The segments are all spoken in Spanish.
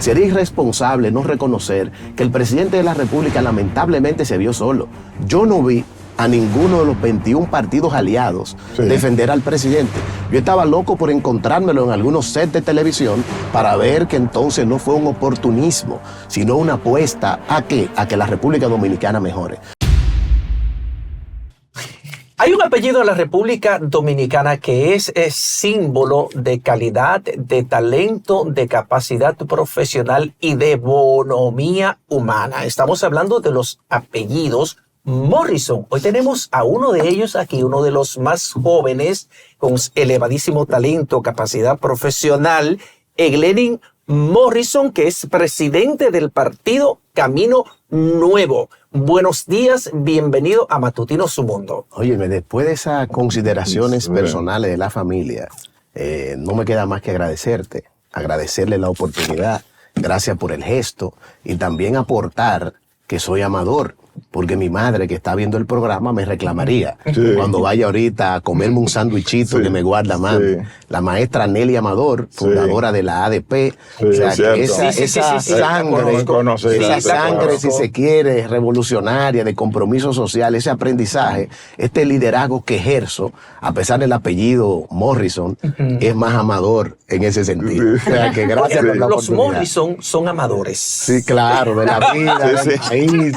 Sería irresponsable no reconocer que el presidente de la República lamentablemente se vio solo. Yo no vi a ninguno de los 21 partidos aliados defender al presidente. Yo estaba loco por encontrármelo en algunos sets de televisión para ver que entonces no fue un oportunismo, sino una apuesta a que la República Dominicana mejore. Hay un apellido en la República Dominicana que es símbolo de calidad, de talento, de capacidad profesional y de bonomía humana. Estamos hablando de los apellidos Morrison. Hoy tenemos a uno de ellos aquí, uno de los más jóvenes, con elevadísimo talento, capacidad profesional, Glenny Morrison, que es presidente del partido Camino Nuevo. Buenos días, bienvenido a Matutino Su Mundo. Óyeme, después de esas consideraciones personales de la familia, no me queda más que agradecerle la oportunidad, gracias por el gesto, y también aportar que soy amador, porque mi madre, que está viendo el programa, me reclamaría cuando vaya ahorita a comerme un sándwichito que me guarda mami. La maestra Nelly Amador, fundadora de la ADP. O sea, que esa sangre, si se quiere, revolucionaria, de compromiso social, ese aprendizaje, este liderazgo que ejerzo, a pesar del apellido Morrison, es más amador en ese sentido. O sea, que gracias por la oportunidad. Los Morrison son amadores. Sí, claro, de la vida, del país.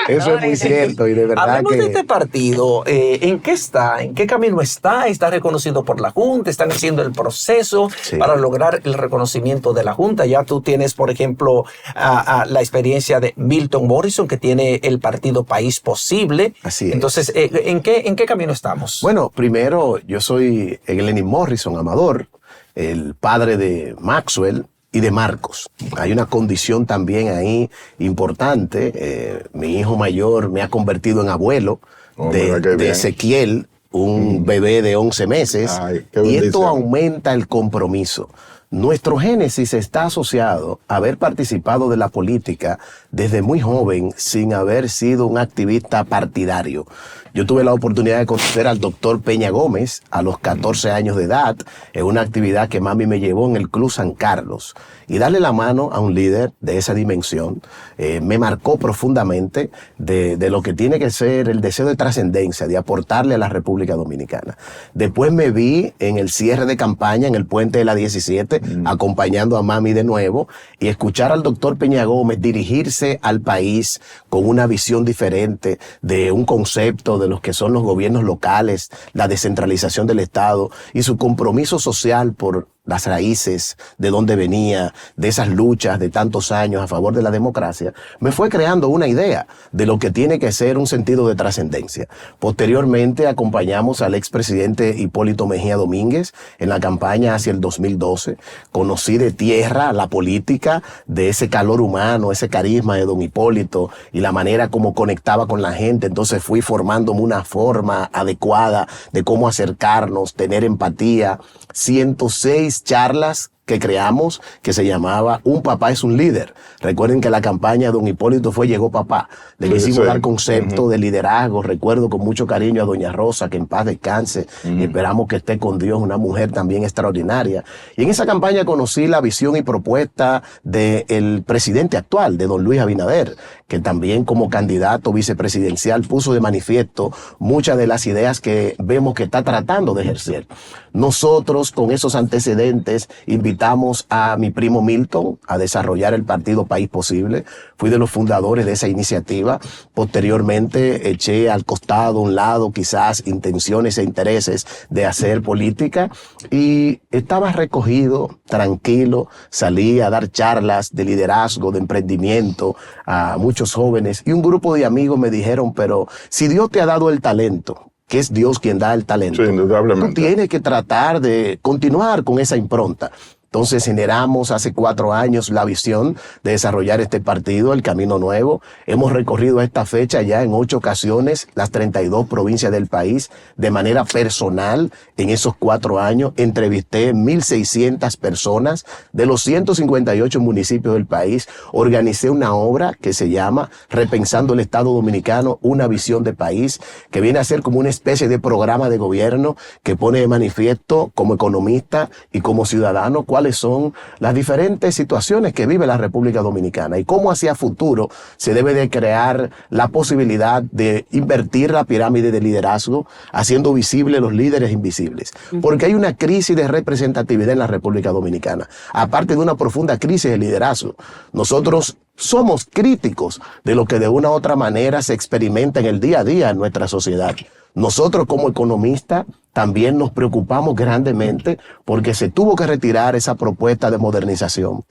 Eso es muy cierto y de verdad Hablemos que... de este partido, ¿en qué está? ¿En qué camino está? ¿Está reconocido por la Junta? ¿Están haciendo el proceso para lograr el reconocimiento de la Junta? Ya tú tienes, por ejemplo, la experiencia de Milton Morrison, que tiene el partido País Posible. Así es. Entonces, ¿en qué camino estamos? Bueno, primero, yo soy Glenny Morrison Amador, el padre de Maxwell y de Marcos. Hay una condición también ahí importante. Mi hijo mayor me ha convertido en abuelo de Ezequiel, un bebé de 11 meses. Ay, y esto aumenta el compromiso. Nuestro génesis está asociado a haber participado de la política desde muy joven sin haber sido un activista partidario. Yo tuve la oportunidad de conocer al doctor Peña Gómez a los 14 años de edad en una actividad que mami me llevó en el Club San Carlos. Y darle la mano a un líder de esa dimensión me marcó profundamente de lo que tiene que ser el deseo de trascendencia, de aportarle a la República Dominicana. Después me vi en el cierre de campaña en el Puente de la 17, acompañando a mami de nuevo, y escuchar al doctor Peña Gómez dirigirse al país con una visión diferente de un concepto de los que son los gobiernos locales, la descentralización del Estado y su compromiso social por las raíces de donde venía, de esas luchas de tantos años a favor de la democracia, me fue creando una idea de lo que tiene que ser un sentido de trascendencia. Posteriormente acompañamos al expresidente Hipólito Mejía Domínguez en la campaña hacia el 2012. Conocí de tierra la política, de ese calor humano, ese carisma de don Hipólito y la manera como conectaba con la gente. Entonces fui formándome una forma adecuada de cómo acercarnos, tener empatía. 106 charlas que creamos que se llamaba Un Papá es un Líder. Recuerden que la campaña de don Hipólito fue Llegó Papá. Le quisimos dar concepto de liderazgo. Recuerdo con mucho cariño a doña Rosa, que en paz descanse. Esperamos que esté con Dios, una mujer también extraordinaria. Y en esa campaña conocí la visión y propuesta del presidente actual, de don Luis Abinader, que también como candidato vicepresidencial puso de manifiesto muchas de las ideas que vemos que está tratando de ejercer. Nosotros, con esos antecedentes, invitamos a mi primo Milton a desarrollar el partido País Posible. Fui de los fundadores de esa iniciativa. Posteriormente eché al costado, a un lado, quizás intenciones e intereses de hacer política, y estaba recogido, tranquilo. Salí a dar charlas de liderazgo, de emprendimiento a muchos jóvenes, y un grupo de amigos me dijeron: pero si Dios te ha dado el talento, que es Dios quien da el talento, sí, indudablemente, tú tienes que tratar de continuar con esa impronta. Entonces generamos hace 4 años la visión de desarrollar este partido, el Camino Nuevo. Hemos recorrido a esta fecha ya en 8 ocasiones las 32 provincias del país de manera personal. En esos 4 años entrevisté 1,600 personas de los 158 municipios del país. Organicé una obra que se llama Repensando el Estado Dominicano, una visión de país, que viene a ser como una especie de programa de gobierno que pone de manifiesto como economista y como ciudadano cuáles son las diferentes situaciones que vive la República Dominicana y cómo hacia futuro se debe de crear la posibilidad de invertir la pirámide de liderazgo, haciendo visibles los líderes invisibles. Porque hay una crisis de representatividad en la República Dominicana, aparte de una profunda crisis de liderazgo. Nosotros somos críticos de lo que de una u otra manera se experimenta en el día a día en nuestra sociedad. Nosotros como economistas también nos preocupamos grandemente porque se tuvo que retirar esa propuesta de modernización.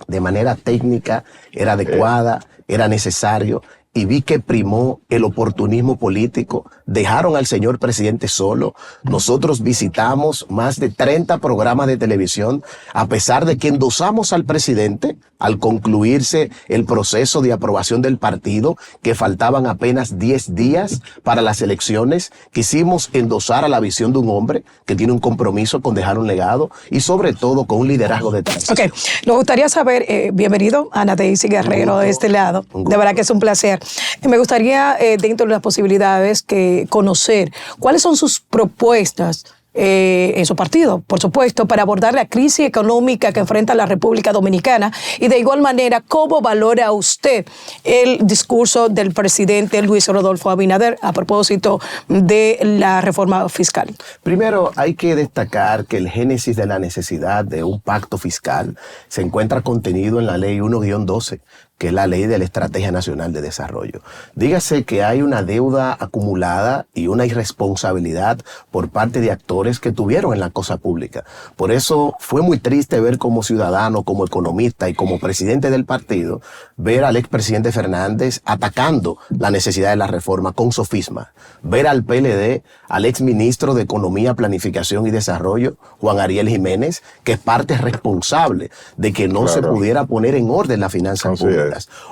De manera técnica, era adecuada, era necesario, y vi que primó el oportunismo político. Dejaron al señor presidente solo. Nosotros visitamos más de 30 programas de televisión, a pesar de que endosamos al presidente al concluirse el proceso de aprobación del partido, que faltaban apenas 10 días para las elecciones. Quisimos endosar a la visión de un hombre que tiene un compromiso con dejar un legado y sobre todo con un liderazgo de transición. Ok, nos gustaría saber, bienvenido Ana Daisy Guerrero de este lado, de verdad que es un placer. Me gustaría, dentro de las posibilidades, que conocer cuáles son sus propuestas en su partido, por supuesto, para abordar la crisis económica que enfrenta la República Dominicana, y de igual manera, ¿cómo valora usted el discurso del presidente Luis Rodolfo Abinader a propósito de la reforma fiscal? Primero, hay que destacar que el génesis de la necesidad de un pacto fiscal se encuentra contenido en la Ley 1-12, que es la Ley de la Estrategia Nacional de Desarrollo. Dígase que hay una deuda acumulada y una irresponsabilidad por parte de actores que tuvieron en la cosa pública. Por eso fue muy triste ver como ciudadano, como economista y como presidente del partido, ver al expresidente Fernández atacando la necesidad de la reforma con sofisma. Ver al PLD, al exministro de Economía, Planificación y Desarrollo, Juan Ariel Jiménez, que es parte responsable de que no se pudiera poner en orden la finanza pública.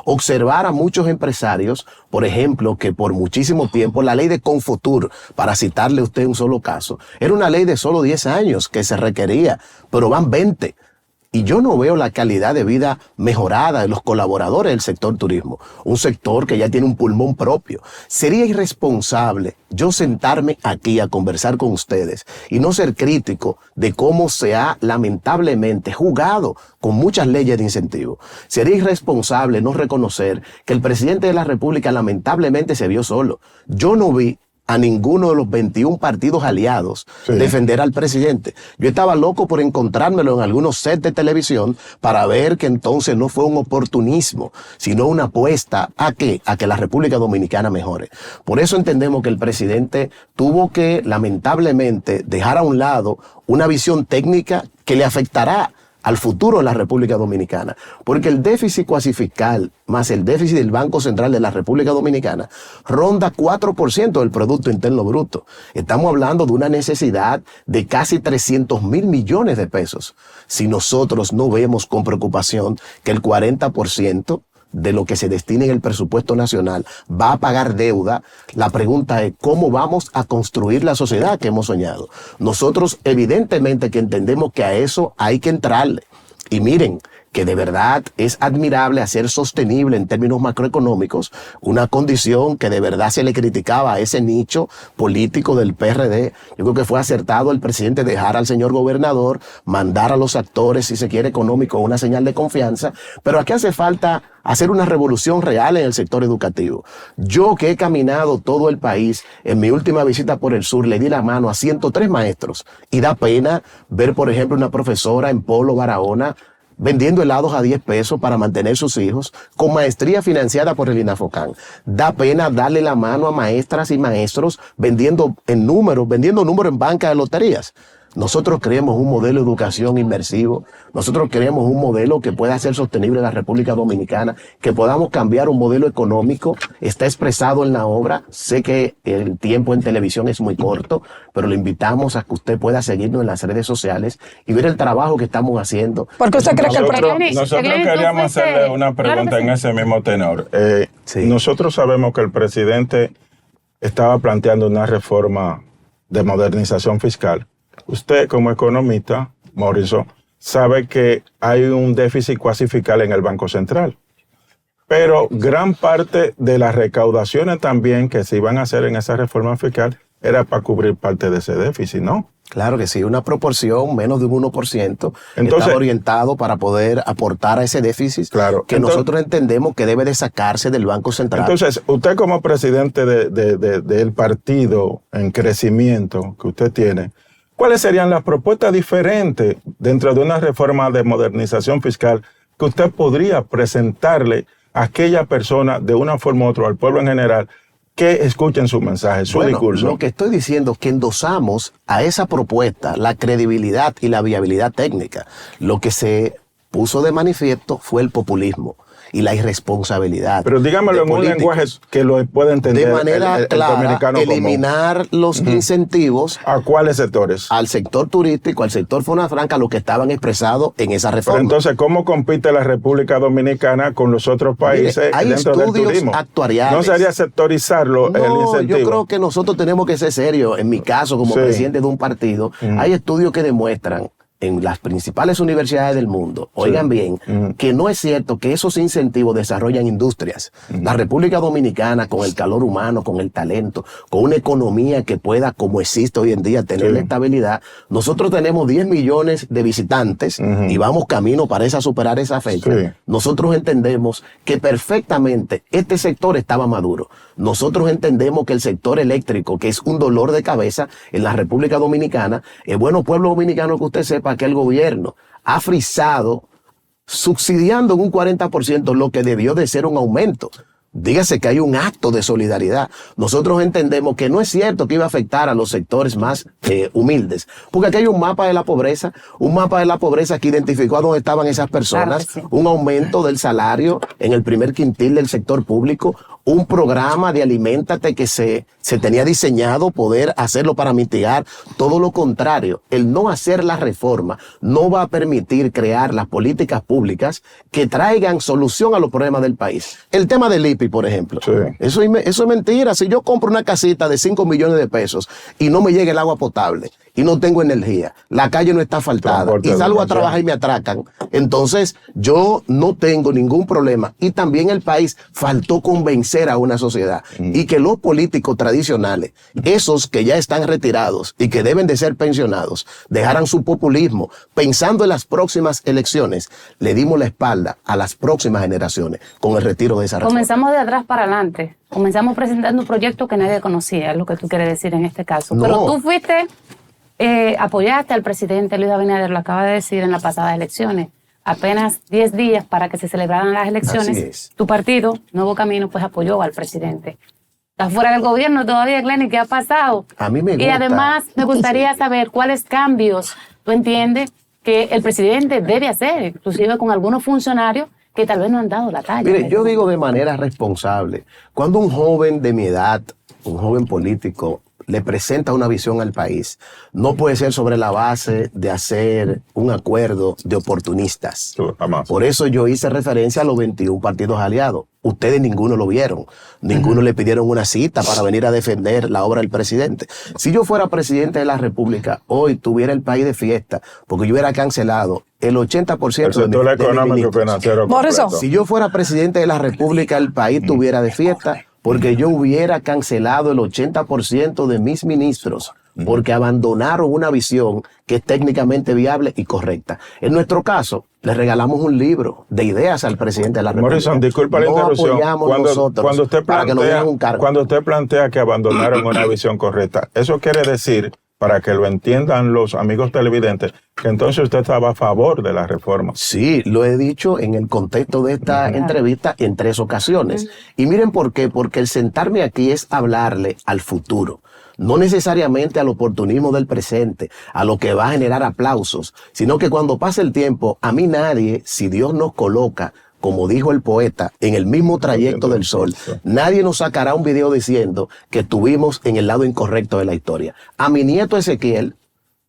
Observar a muchos empresarios, por ejemplo, que por muchísimo tiempo la ley de Confotur, para citarle a usted un solo caso, era una ley de solo 10 años que se requería, pero van 20. Y yo no veo la calidad de vida mejorada de los colaboradores del sector turismo, un sector que ya tiene un pulmón propio. Sería irresponsable yo sentarme aquí a conversar con ustedes y no ser crítico de cómo se ha lamentablemente jugado con muchas leyes de incentivo. Sería irresponsable no reconocer que el presidente de la República lamentablemente se vio solo. Yo no vi a ninguno de los 21 partidos aliados defender al presidente. Yo estaba loco por encontrármelo en algunos sets de televisión para ver que entonces no fue un oportunismo, sino una apuesta a que la República Dominicana mejore. Por eso entendemos que el presidente tuvo que, lamentablemente, dejar a un lado una visión técnica que le afectará al futuro de la República Dominicana, porque el déficit cuasi fiscal más el déficit del Banco Central de la República Dominicana ronda 4% del Producto Interno Bruto. Estamos hablando de una necesidad de casi 300,000 millones de pesos. Si nosotros no vemos con preocupación que el 40% de lo que se destina en el presupuesto nacional va a pagar deuda, la pregunta es ¿cómo vamos a construir la sociedad que hemos soñado? Nosotros evidentemente que entendemos que a eso hay que entrarle. Y miren, que de verdad es admirable hacer sostenible en términos macroeconómicos una condición que de verdad se le criticaba a ese nicho político del PRD. Yo creo que fue acertado el presidente dejar al señor gobernador, mandar a los actores, si se quiere, económico, una señal de confianza, pero aquí hace falta hacer una revolución real en el sector educativo. Yo que he caminado todo el país, en mi última visita por el sur, le di la mano a 103 maestros y da pena ver, por ejemplo, una profesora en Polo, Barahona, vendiendo helados a 10 pesos para mantener sus hijos, con maestría financiada por el INAFOCAN. Da pena darle la mano a maestras y maestros vendiendo números en banca de loterías. Nosotros queremos un modelo de educación inmersivo, nosotros queremos un modelo que pueda ser sostenible en la República Dominicana, que podamos cambiar un modelo económico, está expresado en la obra. Sé que el tiempo en televisión es muy corto, pero le invitamos a que usted pueda seguirnos en las redes sociales y ver el trabajo que estamos haciendo. ¿Por qué usted cree que nosotros queríamos hacerle una pregunta en ese mismo tenor. Nosotros sabemos que el presidente estaba planteando una reforma de modernización fiscal. Usted, como economista, Morrison, sabe que hay un déficit cuasi fiscal en el Banco Central. Pero gran parte de las recaudaciones también que se iban a hacer en esa reforma fiscal era para cubrir parte de ese déficit, ¿no? Claro que sí, una proporción menos de un 1% Entonces, está orientado para poder aportar a ese déficit claro, que entonces, nosotros entendemos que debe de sacarse del Banco Central. Entonces, usted como presidente del partido en crecimiento que usted tiene, ¿cuáles serían las propuestas diferentes dentro de una reforma de modernización fiscal que usted podría presentarle a aquella persona de una forma u otra, al pueblo en general, que escuchen su mensaje, su discurso? Lo que estoy diciendo es que endosamos a esa propuesta la credibilidad y la viabilidad técnica. Lo que se puso de manifiesto fue el populismo y la irresponsabilidad. Pero dígamelo en un lenguaje que lo pueda entender de manera el clara, dominicano eliminar los incentivos ¿a cuáles sectores? al sector turístico, al sector zona franca, lo que estaban expresados en esa reforma. Pero entonces, ¿cómo compite la República Dominicana con los otros países? Mire, hay dentro del estudios turismo? actuariales. ¿No sería sectorizarlo el incentivo? Yo creo que nosotros tenemos que ser serios. En mi caso, como presidente de un partido, hay estudios que demuestran en las principales universidades del mundo, oigan bien, que no es cierto que esos incentivos desarrollan industrias. La República Dominicana, con el calor humano, con el talento, con una economía que pueda, como existe hoy en día, tener la estabilidad, nosotros tenemos 10 millones de visitantes y vamos camino para superar esa fecha. Nosotros entendemos que perfectamente este sector estaba maduro. Nosotros entendemos que el sector eléctrico, que es un dolor de cabeza en la República Dominicana, bueno, pueblo dominicano, que usted sepa que el gobierno ha frisado, subsidiando en un 40% lo que debió de ser un aumento. Dígase que hay un acto de solidaridad. Nosotros entendemos que no es cierto que iba a afectar a los sectores más humildes, porque aquí hay un mapa de la pobreza que identificó a dónde estaban esas personas, claro, un aumento del salario en el primer quintil del sector público, un programa de Aliméntate que se tenía diseñado poder hacerlo para mitigar. Todo lo contrario, el no hacer la reforma no va a permitir crear las políticas públicas que traigan solución a los problemas del país. El tema del IPI, por ejemplo. Eso es mentira. Si yo compro una casita de 5 millones de pesos y no me llega el agua potable y no tengo energía, la calle no está asfaltada y salgo a trabajar y me atracan, entonces yo no tengo ningún problema. Y también el país faltó convencer a una sociedad y que los políticos tradicionales, esos que ya están retirados y que deben de ser pensionados, dejaran su populismo pensando en las próximas elecciones. Le dimos la espalda a las próximas generaciones con el retiro de esa reforma. Comenzamos de atrás para adelante. Comenzamos presentando un proyecto que nadie conocía, es lo que tú quieres decir en este caso. No. Pero tú fuiste, apoyaste al presidente Luis Abinader, lo acaba de decir en las pasadas elecciones. Apenas 10 días para que se celebraran las elecciones, tu partido, Nuevo Camino, pues apoyó al presidente. Estás fuera del gobierno todavía, Glenny, ¿qué ha pasado? A mí me gusta. Y además me gustaría saber cuáles cambios tú entiendes que el presidente debe hacer, inclusive con algunos funcionarios que tal vez no han dado la talla. Mire, yo digo de manera responsable, cuando un joven de mi edad, un joven político, le presenta una visión al país, no puede ser sobre la base de hacer un acuerdo de oportunistas. Por eso yo hice referencia a los 21 partidos aliados. Ustedes ninguno lo vieron, ninguno le pidieron una cita para venir a defender la obra del presidente. Si yo fuera presidente de la República, hoy tuviera el país de fiesta, porque yo hubiera cancelado el 80% de mis ministros. Si yo fuera presidente de la República, el país tuviera de fiesta, porque yo hubiera cancelado el 80% de mis ministros, porque abandonaron una visión que es técnicamente viable y correcta. En nuestro caso, le regalamos un libro de ideas al presidente de la República. Morrison, disculpa la interrupción. Cuando usted plantea que abandonaron una visión correcta, eso quiere decir, para que lo entiendan los amigos televidentes, que entonces usted estaba a favor de la reforma. Sí, lo he dicho en el contexto de esta entrevista en 3 ocasiones. Y miren por qué, porque el sentarme aquí es hablarle al futuro. No necesariamente al oportunismo del presente, a lo que va a generar aplausos, sino que cuando pase el tiempo, a mí nadie, si Dios nos coloca, como dijo el poeta, en el mismo trayecto del sol, nadie nos sacará un video diciendo que estuvimos en el lado incorrecto de la historia. A mi nieto Ezequiel,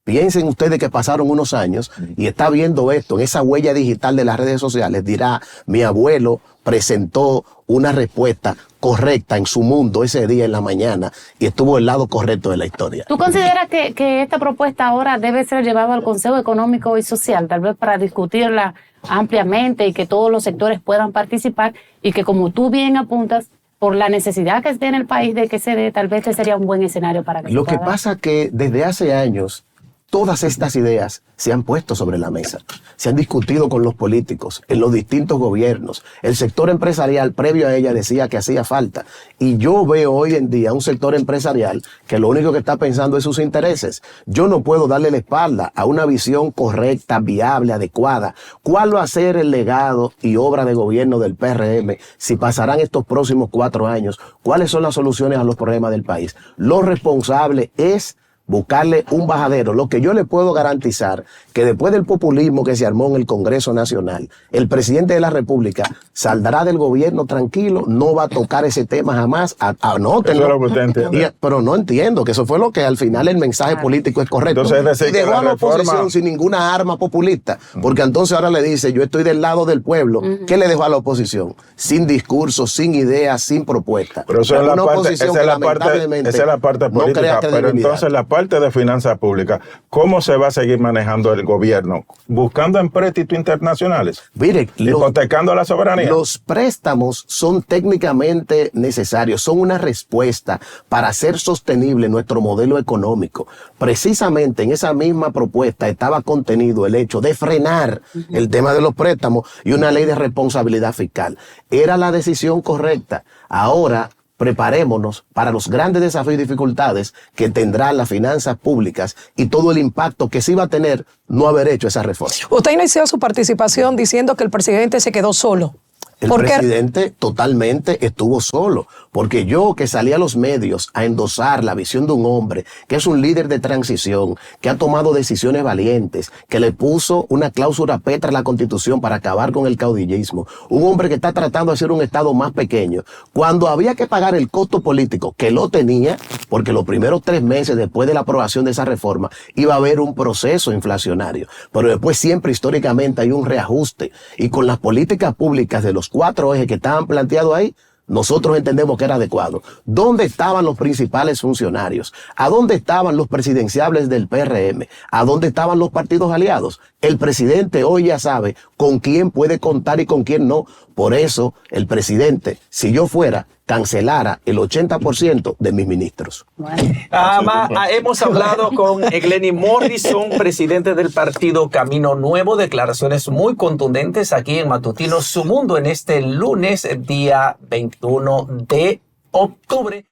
piensen ustedes que pasaron unos años y está viendo esto en esa huella digital de las redes sociales, dirá, mi abuelo presentó una respuesta correcta en su mundo ese día en la mañana y estuvo del lado correcto de la historia. ¿Tú consideras que esta propuesta ahora debe ser llevada al Consejo Económico y Social, tal vez para discutirla ampliamente y que todos los sectores puedan participar y que, como tú bien apuntas, por la necesidad que tiene el país de que se dé, tal vez este sería un buen escenario para que Lo que pasa que desde hace años Todas estas ideas se han puesto sobre la mesa, se han discutido con los políticos, en los distintos gobiernos. El sector empresarial previo a ella decía que hacía falta. Y yo veo hoy en día un sector empresarial que lo único que está pensando es sus intereses. Yo no puedo darle la espalda a una visión correcta, viable, adecuada. ¿Cuál va a ser el legado y obra de gobierno del PRM si pasarán estos próximos 4 años? ¿Cuáles son las soluciones a los problemas del país? Lo responsable es buscarle un bajadero. Lo que yo le puedo garantizar, que después del populismo que se armó en el Congreso Nacional, el presidente de la República saldrá del gobierno tranquilo, no va a tocar ese tema jamás. Anótenlo. Eso es lo que usted entiende. Pero no entiendo, que eso fue lo que al final el mensaje político es correcto. Entonces, y dejó a la oposición sin ninguna arma populista, porque entonces ahora le dice, yo estoy del lado del pueblo. ¿Qué le dejó a la oposición? Sin discurso, sin ideas, sin propuesta. Pero eso es la parte, esa es la parte política, pero entonces la parte de finanzas públicas, ¿cómo se va a seguir manejando el gobierno? ¿Buscando empréstitos internacionales? Mire, hipotecando la soberanía. Los préstamos son técnicamente necesarios, son una respuesta para hacer sostenible nuestro modelo económico. Precisamente en esa misma propuesta estaba contenido el hecho de frenar el tema de los préstamos y una ley de responsabilidad fiscal. Era la decisión correcta. Ahora, preparémonos para los grandes desafíos y dificultades que tendrán las finanzas públicas y todo el impacto que sí va a tener no haber hecho esa reforma. Usted inició su participación diciendo que el presidente se quedó solo. El presidente totalmente estuvo solo, porque yo que salí a los medios a endosar la visión de un hombre que es un líder de transición, que ha tomado decisiones valientes, que le puso una cláusula petra a la Constitución para acabar con el caudillismo, un hombre que está tratando de hacer un Estado más pequeño, cuando había que pagar el costo político, que lo tenía, porque los primeros 3 meses después de la aprobación de esa reforma iba a haber un proceso inflacionario, pero después siempre históricamente hay un reajuste, y con las políticas públicas de los 4 ejes que estaban planteados ahí, nosotros entendemos que era adecuado. ¿Dónde estaban los principales funcionarios? ¿A dónde estaban los presidenciables del PRM? ¿A dónde estaban los partidos aliados? El presidente hoy ya sabe con quién puede contar y con quién no. Por eso, el presidente, si yo fuera, cancelara el 80% de mis ministros. Bueno. Hemos hablado con Glenny Morrison, presidente del partido Camino Nuevo. Declaraciones muy contundentes aquí en Matutino Su Mundo en este lunes, día 21 de octubre.